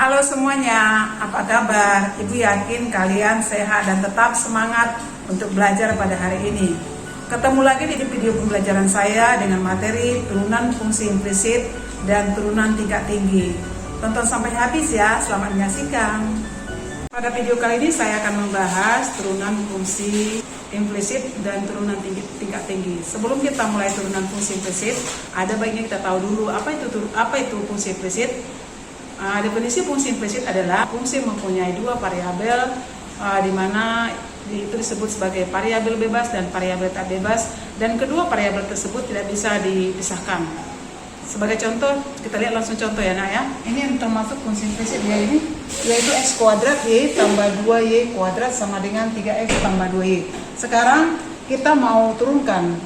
Halo semuanya, apa kabar? Ibu yakin kalian sehat dan tetap semangat untuk belajar pada hari ini. Ketemu lagi di video pembelajaran saya dengan materi turunan fungsi implisit dan turunan tingkat tinggi. Tonton sampai habis ya, selamat menyaksikan. Pada video kali ini saya akan membahas turunan fungsi implisit dan turunan tingkat tinggi. Sebelum kita mulai turunan fungsi implisit, ada baiknya kita tahu dulu apa itu fungsi implisit. Definisi fungsi implisit adalah fungsi mempunyai dua variabel, di mana itu disebut sebagai variabel bebas dan variabel tak bebas, dan kedua variabel tersebut tidak bisa dipisahkan. Sebagai contoh, kita lihat langsung contoh ya nak ya. Ini yang termasuk fungsi implisit dia ini, yaitu x kuadrat y tambah 2y kuadrat sama dengan 3x tambah 2y. Sekarang kita mau turunkan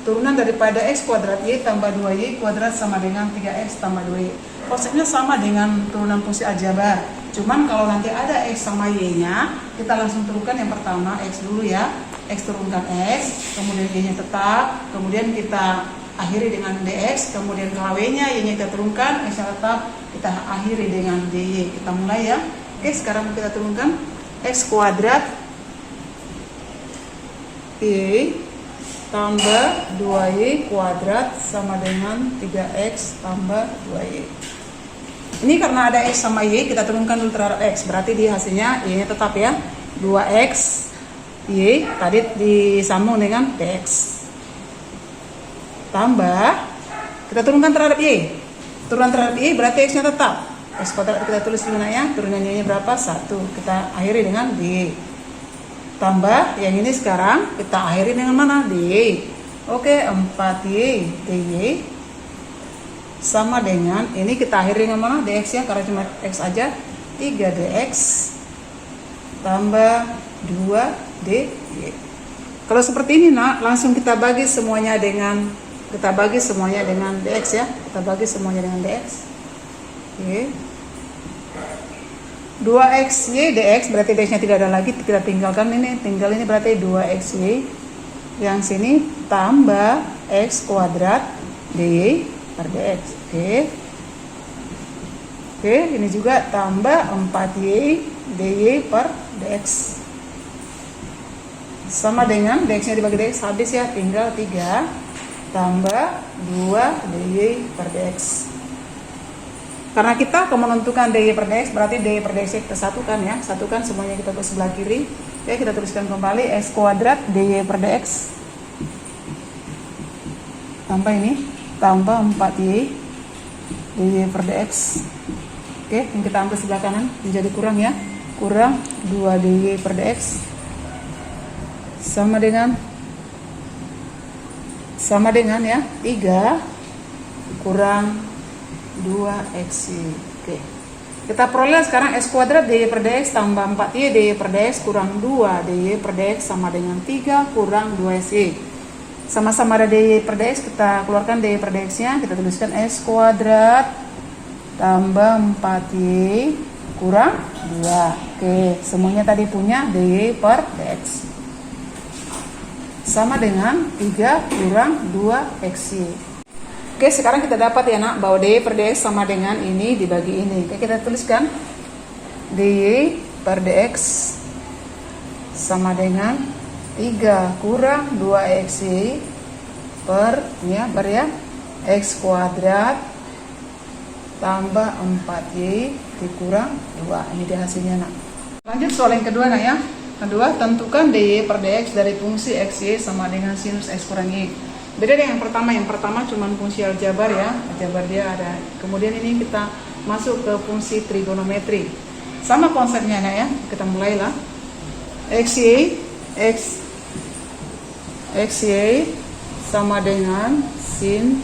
turunan daripada x kuadrat y tambah 2y kuadrat sama dengan 3x tambah 2y. Konsepnya sama dengan turunan fungsi aljabar. Cuman kalau nanti ada x sama y-nya, kita langsung turunkan yang pertama x dulu ya. X turunkan x, kemudian y-nya tetap, kemudian kita akhiri dengan dx, kemudian kalau y-nya kita turunkan, x-nya tetap, kita akhiri dengan dy. Kita mulai ya. Oke, sekarang kita turunkan x kuadrat y tambah 2y kuadrat sama dengan 3x tambah 2y. Ini karena ada x sama y, kita turunkan dulu terhadap x, berarti di hasilnya y-nya tetap ya. 2x y tadi disambung dengan dx. Tambah, kita turunkan terhadap y. Turunan terhadap y berarti x-nya tetap. X kuadrat kita tulis dulu ya, turunan y-nya berapa? 1. Kita akhiri dengan dy. Tambah, yang ini sekarang kita akhiri dengan mana? dy. Oke, 4y dy sama dengan, ini kita akhiri dengan mana? dx ya, karena cuma x aja. 3dx tambah 2dy. Kalau seperti ini nak, langsung kita bagi semuanya dengan dx ya. Kita bagi semuanya dengan dx. Oke. 2xy dx berarti dx-nya tidak ada lagi, kita tinggalkan ini, tinggal ini berarti 2xy. Yang sini tambah x kuadrat dy per dx. Oke, ini juga tambah 4y dy per dx. Sama dengan dx-nya dibagi dx habis ya, tinggal 3 tambah 2 dy per dx. Karena kita akan menentukan dy per dx, berarti dy per dx kita satukan ya. Satukan semuanya kita ke sebelah kiri. Oke, kita tuliskan kembali x kuadrat dy per dx. Tambah ini, tambah 4y dy per dx. Oke, yang kita ambil sebelah kanan menjadi kurang ya. Kurang 2 dy per dx. Sama dengan ya, 3 kurang 2xy. Oke. Kita peroleh sekarang x kuadrat dy per dx tambah 4y dy per dx kurang 2 dy per dx sama dengan 3 kurang 2xy. Sama-sama ada dy per dx, kita keluarkan dy per dx-nya, kita tuliskan x kuadrat tambah 4y kurang 2. Oke, semuanya tadi punya dy per dx. Sama dengan 3 kurang 2xy. Oke, sekarang kita dapat ya nak, bahwa dy per dx sama dengan ini dibagi ini. Oke, kita tuliskan dy per dx sama dengan 3 kurang 2xy per x kuadrat tambah 4y dikurang 2. Ini dia hasilnya nak. Lanjut soal yang kedua nak ya. Kedua, tentukan dy per dx dari fungsi xy sama dengan sinus x kurang y. Beda dengan yang pertama. Yang pertama cuma fungsi aljabar ya, aljabar dia ada. Kemudian ini kita masuk ke fungsi trigonometri. Sama konsepnya nak ya. Kita mulailah. xy sama dengan sin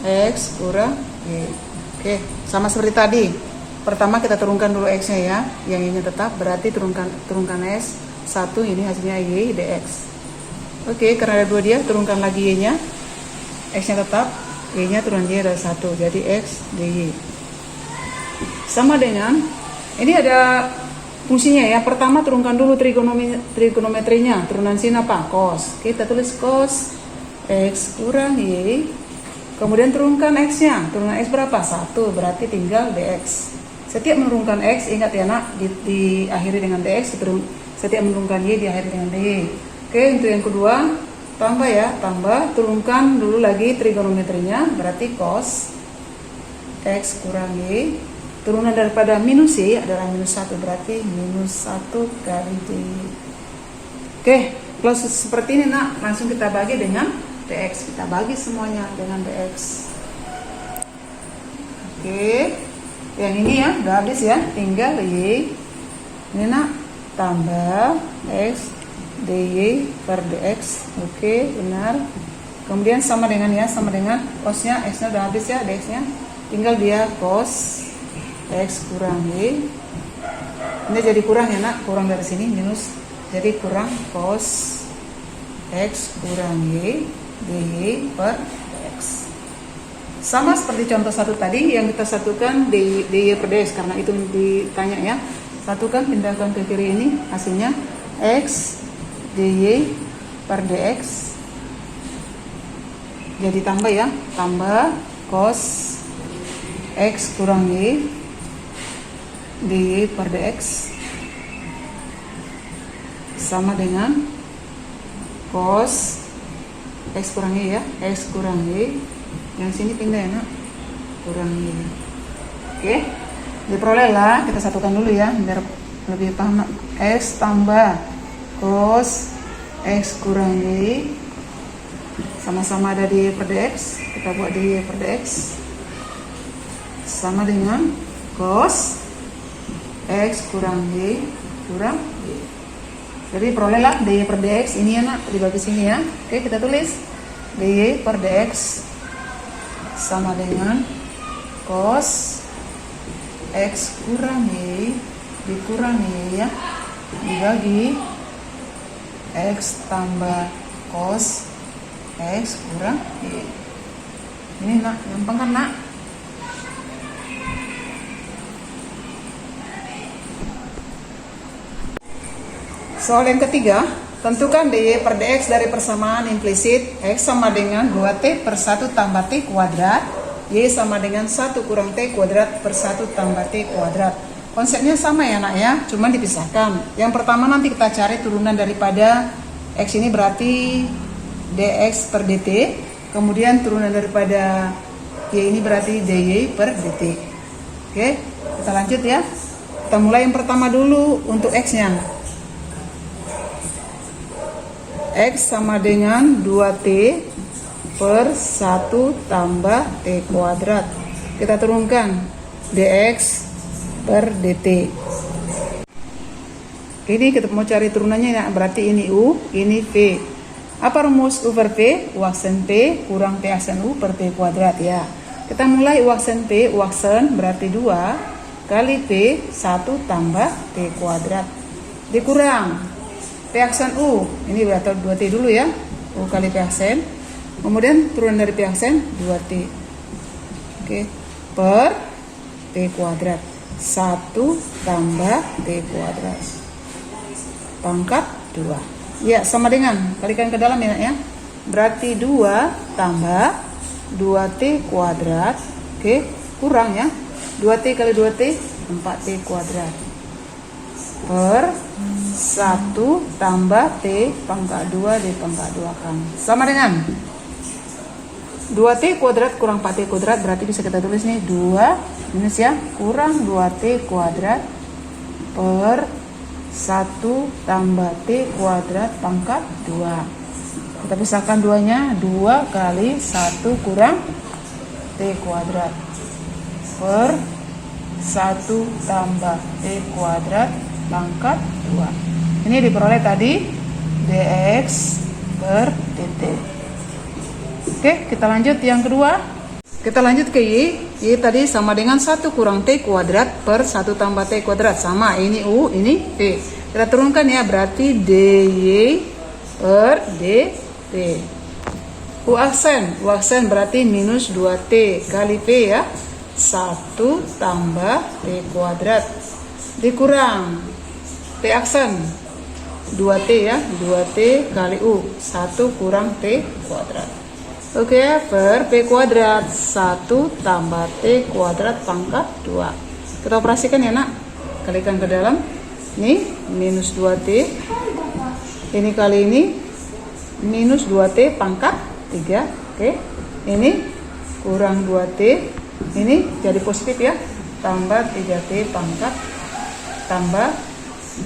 x kurang y. Oke, sama seperti tadi. Pertama kita turunkan dulu x-nya ya, yang ini tetap, berarti turunkan x 1, ini hasilnya y dx. Oke, karena ada 2 dia, turunkan lagi y-nya, x-nya tetap, y-nya turun y ada 1, jadi x dy. Sama dengan, ini ada fungsinya ya. Pertama turunkan dulu trigonometrinya, turunan sin apa? Cos. Kita tulis cos x kurang y. Kemudian turunkan x-nya. Turunan x berapa? 1, berarti tinggal dx. Setiap menurunkan X, ingat ya nak, diakhiri dengan DX, setiap menurunkan Y diakhiri dengan DY. Oke, untuk yang kedua, tambah ya, tambah, turunkan dulu lagi trigonometrinya, berarti cos X kurang Y, turunan daripada minus Y adalah minus 1, berarti minus 1 kali DY. Oke, kalau seperti ini nak, langsung kita bagi dengan DX, kita bagi semuanya dengan DX. Oke, yang ini ya udah habis ya, tinggal Y ini nak, tambah X dy per dx. Oke, benar. Kemudian sama dengan ya, sama dengan cosnya, X nya udah habis ya, dx nya tinggal dia cos X kurang Y. Ini jadi kurang ya nak, kurang dari sini minus, jadi kurang cos X kurang Y dy per dx. Sama seperti contoh satu tadi yang kita satukan dy per dx, karena itu ditanya ya. Satukan, pindahkan ke kiri, ini hasilnya X dy per dx. Jadi tambah ya, tambah cos X kurang Y dy per dx sama dengan cos X kurang Y ya, X kurang Y, yang sini pindah ya nak, kurang Y. Oke, diperolehlah, kita satukan dulu ya biar lebih paham. X tambah cos X kurang Y, sama-sama ada dy per dx, kita buat dy per dx sama dengan cos X kurang Y kurang Y. Jadi perolehlah dy per dx ini ya nak, dibagi sini ya. Oke, kita tulis dy per dx sama dengan cos X kurang Y dikurang Y ya, dibagi X tambah cos X kurang Y. Ini nak, gampang kan nak? Soal yang ketiga, tentukan dy per dx dari persamaan implisit X sama dengan 2t per 1 tambah t kuadrat, Y sama dengan 1 kurang t kuadrat per 1 tambah t kuadrat. Konsepnya sama ya nak ya, cuman dipisahkan. Yang pertama nanti kita cari turunan daripada X ini, berarti dx per dt. Kemudian turunan daripada Y ini berarti dy per dt. Oke, kita lanjut ya. Kita mulai yang pertama dulu untuk X nya. X sama dengan 2t per 1 tambah t kuadrat. Kita turunkan dx per dt. Ini kita mau cari turunannya ya, berarti ini u, ini v. Apa rumus u per v? U aksen p kurang p aksen u per p kuadrat ya. Kita mulai u aksen p, u aksen berarti 2 kali p 1 tambah t kuadrat dikurang P aksen U, ini berarti 2T dulu ya, U kali P aksen, kemudian turunan dari P aksen 2T, oke, per T kuadrat, 1 tambah T kuadrat, pangkat 2, ya sama dengan, kalikan ke dalam ya, berarti 2 tambah 2T kuadrat, oke, kurang ya, 2T kali 2T, 4T kuadrat, per 1 tambah T pangkat 2 dipangkat 2 kan sama dengan 2T kuadrat kurang 4T kuadrat, berarti bisa kita tulis nih 2 minus ya, kurang 2T kuadrat per 1 tambah T kuadrat pangkat 2. Kita pisahkan 2-nya, 2 kali 1 kurang T kuadrat per 1 tambah T kuadrat pangkat 2. Ini diperoleh tadi dx per dt. Oke, kita lanjut yang kedua. Kita lanjut ke y. Y tadi sama dengan 1 kurang t kuadrat per 1 tambah t kuadrat, sama, ini u, ini v. Kita turunkan ya, berarti dy per dt. U aksen berarti minus 2t kali p ya, 1 tambah t kuadrat dikurang T aksen 2T ya, 2T kali U, 1 kurang T kuadrat. Oke ya, per P kuadrat 1 tambah T kuadrat pangkat 2. Kita operasikan ya nak. Kalikan ke dalam. Nih minus 2T. Ini kali ini minus 2T pangkat 3. Oke. Ini kurang 2T. Ini jadi positif ya. Tambah 3T pangkat tambah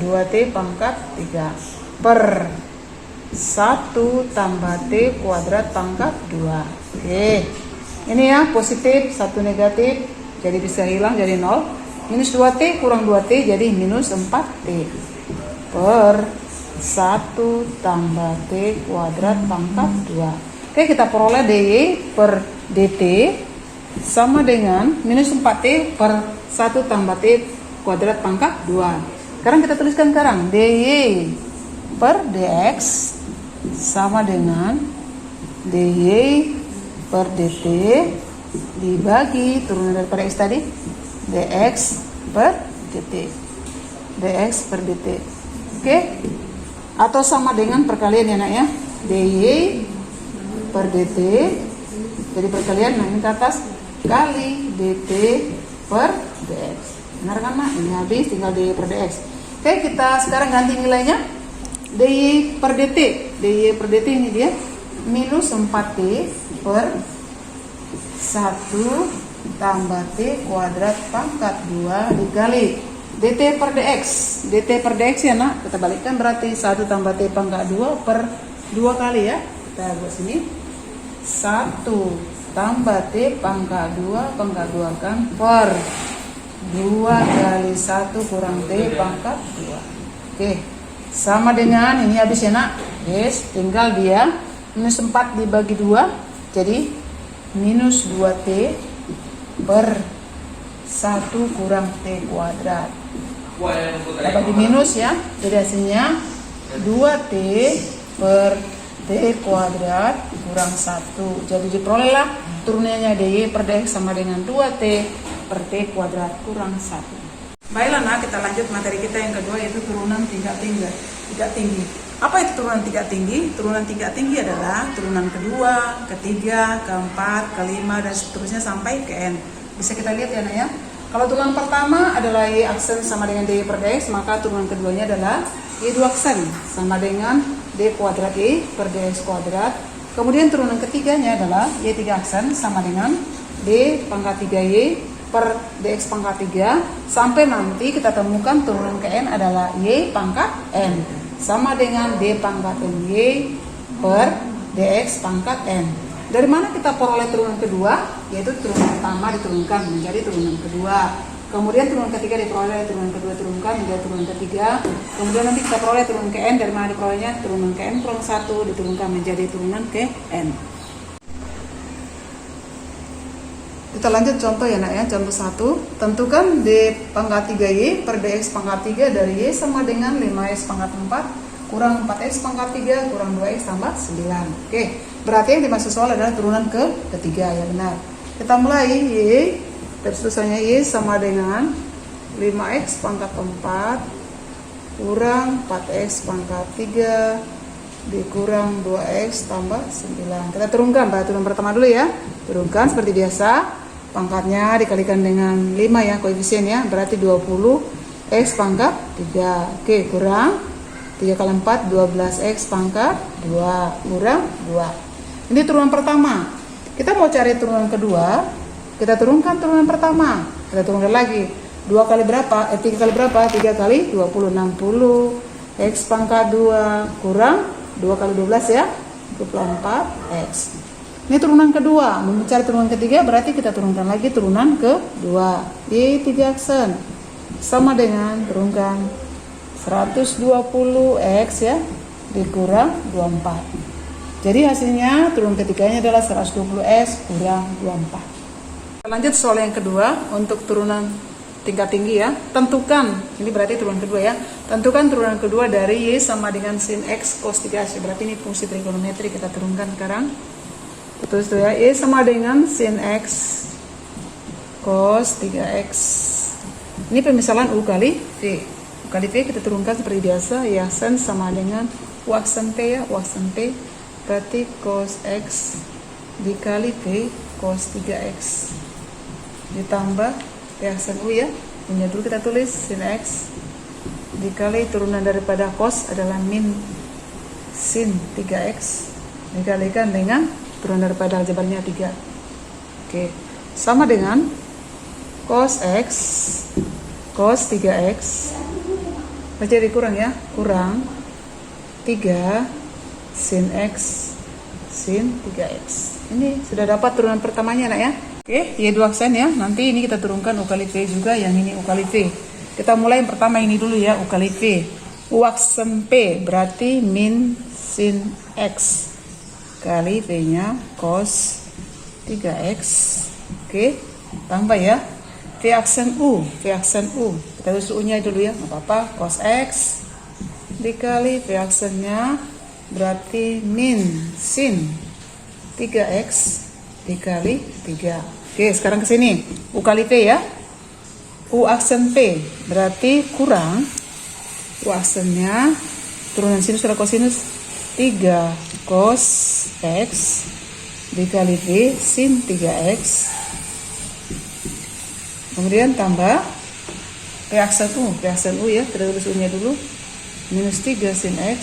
2T pangkat 3 per 1 tambah T kuadrat pangkat 2. Oke. Ini ya positif, 1 negatif, jadi bisa hilang jadi 0. Minus 2T kurang 2T jadi minus 4T per 1 tambah T kuadrat pangkat 2. Oke, kita peroleh DY per DT sama dengan minus 4T per 1 tambah T kuadrat pangkat 2. Sekarang kita tuliskan sekarang DY per DX sama dengan DY per DT dibagi turunan daripada X tadi DX per DT. DX per DT. Oke? Atau sama dengan perkalian ya nak ya. DY per DT jadi perkalian, nah ini ke atas kali DT per DX. Benar kan nak? Ini habis tinggal DY per DX. Oke, kita sekarang ganti nilainya. DY per DT. DY per DT ini dia minus 4T per 1 tambah T kuadrat pangkat 2 dikali DT per DX. DT per DX ya nak, kita balikkan berarti 1 tambah T pangkat 2 per 2 kali ya. Kita buat sini 1 tambah T pangkat 2 pangkat 2 kan per 2 kali 1 kurang T pangkat 2. Oke, sama dengan ini habis ya nak. Yes, tinggal dia minus 4 dibagi 2 jadi minus 2T per 1 kurang T kuadrat. Kita bagi minus ya, jadi hasilnya 2T per T kuadrat kurang 1. Jadi diperolehlah turunannya DY per DX sama dengan 2T per T kuadrat kurang 1. Baiklah nak, kita lanjut materi kita yang kedua yaitu turunan tingkat tinggi. Apa itu turunan tingkat tinggi? Turunan tingkat tinggi adalah turunan kedua, ketiga, keempat, kelima dan seterusnya sampai ke N. Bisa kita lihat ya nak ya. Kalau turunan pertama adalah Y aksen sama dengan DY per DX, maka turunan keduanya adalah Y 2 aksen sama dengan D kuadrat Y per DX kuadrat. Kemudian turunan ketiganya adalah Y 3 aksen sama dengan D pangkat 3Y per DX pangkat 3 sampai nanti kita temukan turunan ke N adalah Y pangkat N sama dengan D pangkat N Y per DX pangkat N. Dari mana kita peroleh turunan kedua? Yaitu turunan pertama diturunkan menjadi turunan kedua. Kemudian turunan ketiga diperoleh turunan kedua turunkan menjadi turunan ketiga. Kemudian nanti kita peroleh turunan ke N. Dari mana diperolehnya? Turunan ke N kurang 1 diturunkan menjadi turunan ke N. Kita lanjut contoh ya nak ya, contoh 1. Tentukan D pangkat 3Y per DX pangkat 3 dari Y sama dengan 5X pangkat 4 kurang 4X pangkat 3 kurang 2X tambah 9. Oke, berarti yang dimaksud soal adalah turunan ketiga ya benar. Kita mulai Y, tersusunnya Y sama dengan 5X pangkat 4 kurang 4X pangkat 3 dikurang 2X tambah 9. Kita turunkan pada turunan pertama dulu ya. Turunkan seperti biasa. Pangkatnya dikalikan dengan 5 ya, koefisien ya, berarti 20x pangkat 3. Oke, kurang 3 kali 4 12x pangkat 2 kurang 2. Ini turunan pertama. Kita mau cari turunan kedua, kita turunkan turunan pertama. Kita turunkan lagi. 2 kali berapa? 3 kali berapa? 3 kali 20 60 x pangkat 2 kurang 2 kali 12 ya, 24x. Ini turunan kedua. Mencari turunan ketiga berarti kita turunkan lagi turunan kedua. Y 3 aksen sama dengan turunkan 120x ya dikurang 24. Jadi hasilnya turunan ketiganya adalah 120x kurang 24. Lanjut soal yang kedua untuk turunan tingkat tinggi ya. Tentukan, ini berarti turunan kedua ya. Tentukan turunan kedua dari Y sama dengan sin X cos 3x. Berarti ini fungsi trigonometri, kita turunkan sekarang. Terus tuh ya, Y sama dengan sin X cos 3x. Ini pemisalan U kali V. U kali V kita turunkan seperti biasa. Y aksen sama dengan U aksen T ya, U aksen T. Berarti cos X dikali V cos 3x. Ditambah T aksen U ya, punya dulu kita tulis sin X dikali turunan daripada cos adalah min sin 3X dikalikan dengan turunan daripada aljabarnya 3. Oke, sama dengan cos X cos 3X baca dikurang ya, kurang 3 sin X sin 3X. Ini sudah dapat turunan pertamanya nak ya. Oke, Y2 aksen ya. Nanti ini kita turunkan U kali V juga, yang ini U kali V. Kita mulai yang pertama ini dulu ya, U kali V. U aksen P berarti min sin X kali V-nya cos 3X. Oke, tambah ya. V aksen U, kita tulis U-nya dulu ya, nggak apa-apa. Cos X dikali V aksennya berarti min sin 3X dikali 3. Oke, sekarang ke sini. U kali V ya. U aksen P berarti kurang U aksennya turunan sinus atau kosinus 3 cos X dikali V sin 3X. Kemudian tambah P aksen U ya, kita tulis U-nya dulu. Minus 3 sin X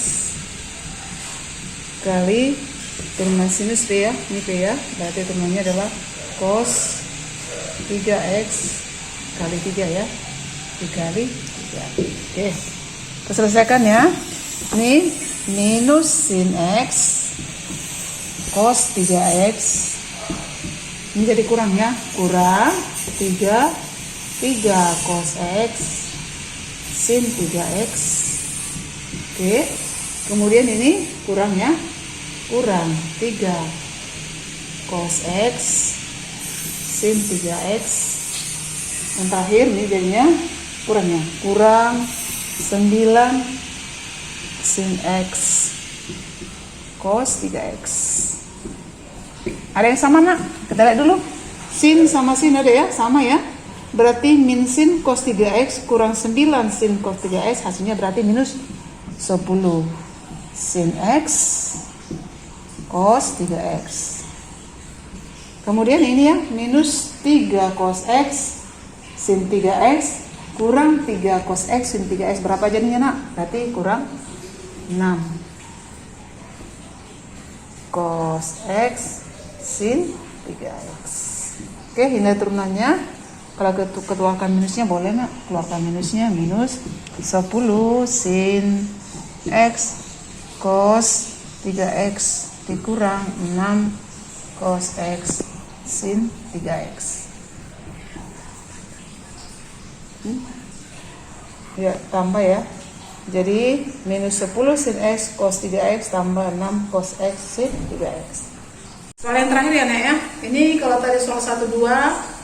kali turunan sinus V ya, ini V ya, berarti turunannya adalah cos 3X kali 3 ya, dikali 3. Oke, kita selesaikan ya. Ini minus sin X cos 3X, ini jadi kurang ya, kurang 3 cos X sin 3X. Oke, kemudian ini kurang ya, kurang 3 cos X sin 3X. Yang terakhir ini jadinya kurangnya, kurang 9 sin X cos 3X. Ada yang sama nak? Kita lihat dulu. Sin sama sin ada ya, sama ya. Berarti min sin cos 3X kurang 9 sin cos 3X, hasilnya berarti minus 10 sin X cos 3X. Kemudian ini ya, minus 3 cos X sin 3X kurang 3 cos X sin 3X. Berapa jadinya nak? Berarti kurang 6 cos X sin 3X. Oke, hindari turunannya. Kalau keluarkan minusnya boleh nak? Keluarkan minusnya, minus 10 sin X cos 3X dikurang 6 cos X sin 3X. Ya, tambah ya. Jadi minus 10 sin X cos 3X tambah 6 cos X sin 3X. Soal yang terakhir ya Nek ya. Ini kalau tadi soal 1, 2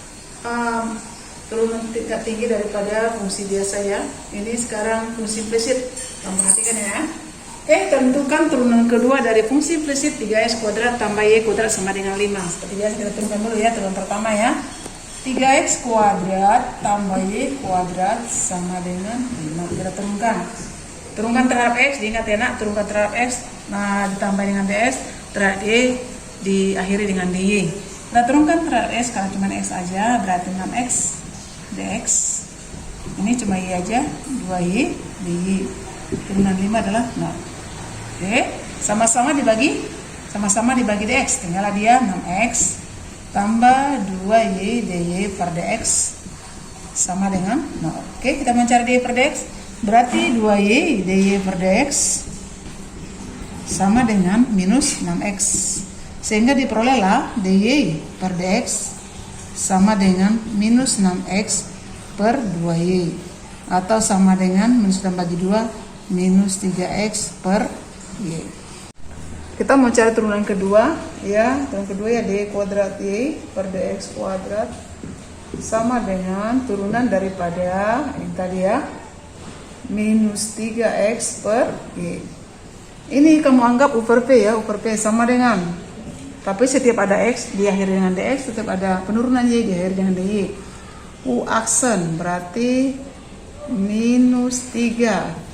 turunan tingkat tinggi daripada fungsi biasa ya. Ini sekarang fungsi implisit. Kamu perhatikan ya. Tentukan turunan kedua dari fungsi implisit 3x kuadrat tambah y kuadrat sama dengan 5. Seperti biasa kita turunkan dulu ya, turunan pertama ya. 3x kuadrat tambah y kuadrat sama dengan 5. Kita turunkan. Turunkan terhadap x, diingat ya nak, turunkan terhadap x. Nah, ditambah dengan ds, terhadap y diakhiri dengan dy. Kita turunkan terhadap x, kalau cuma x aja berarti 6x dx. Ini cuma y aja, 2y dy. Turunan 5 adalah 0. Oke, sama-sama dibagi dx, tinggallah dia 6x tambah 2y dy per dx sama dengan 0. Oke, kita mencari dy per dx, berarti 2y dy per dx sama dengan minus 6x, sehingga diperolehlah dy per dx sama dengan minus 6x per 2y, atau sama dengan minus bagi 2 minus 3x per y. Kita mau cari turunan kedua ya. Turunan kedua ya, dy kuadrat y per dx kuadrat sama dengan turunan daripada yang tadi ya, minus 3x per y. Ini kamu anggap U per P ya, U per P sama dengan, tapi setiap ada x diakhiri dengan dx, setiap ada penurunan y diakhiri dengan dy. U aksen berarti minus 3 V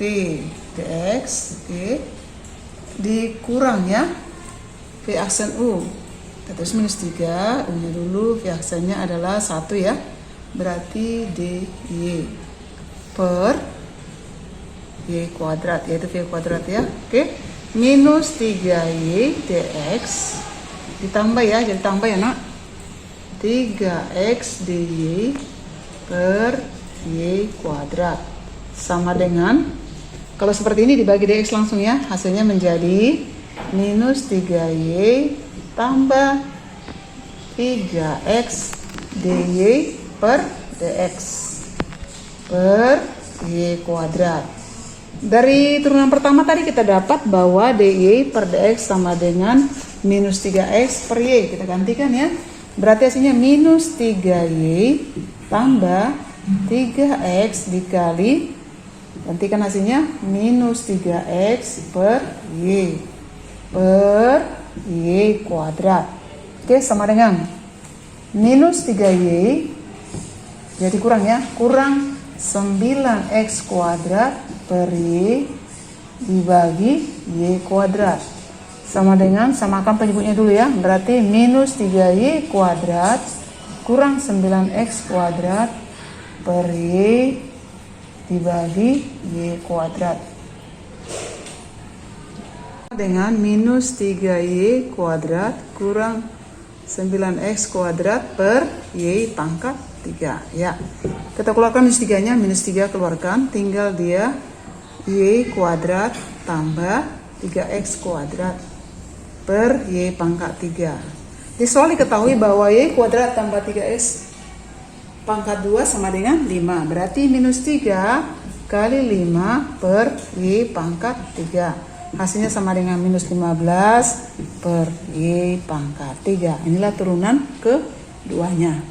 dx, oke, dikurang ya V aksen U, terus minus 3, U nya dulu, V aksennya adalah 1 ya, berarti DY per Y kuadrat, yaitu V kuadrat ya. Oke, minus 3Y dx ditambah ya, jadi tambah ya nak, 3x dy per Y kuadrat sama dengan, kalau seperti ini dibagi dx langsung ya, hasilnya menjadi minus 3y tambah 3x dy per dx per y kuadrat. Dari turunan pertama tadi kita dapat bahwa dy per dx sama dengan minus 3x per y. Kita gantikan ya. Berarti hasilnya minus 3y tambah 3x dikali, gantikan hasilnya minus 3x per y kuadrat. Oke, sama dengan minus 3y, jadi kurang ya, kurang 9x kuadrat per y dibagi y kuadrat sama dengan, samakan penyebutnya dulu ya, berarti minus 3y kuadrat kurang 9x kuadrat per y dibagi y kuadrat dengan minus 3y kuadrat kurang 9x kuadrat per y pangkat 3 ya. Kita keluarkan minus 3 nya, minus 3 keluarkan, tinggal dia y kuadrat tambah 3x kuadrat per y pangkat 3. Di soal diketahui bahwa y kuadrat tambah 3x pangkat 2 sama dengan 5. Berarti minus 3 kali 5 per y pangkat 3. Hasilnya sama dengan minus 15 per y pangkat 3. Inilah turunan keduanya.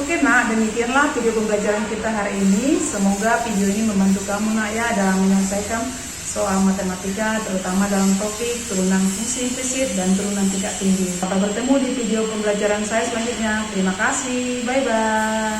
Oke nak, demikianlah video pembelajaran kita hari ini. Semoga video ini membantu kamu nak ya dalam menyelesaikan soal matematika, terutama dalam topik turunan fungsi implisit dan turunan tingkat tinggi. Sampai bertemu di video pembelajaran saya selanjutnya. Terima kasih, bye bye.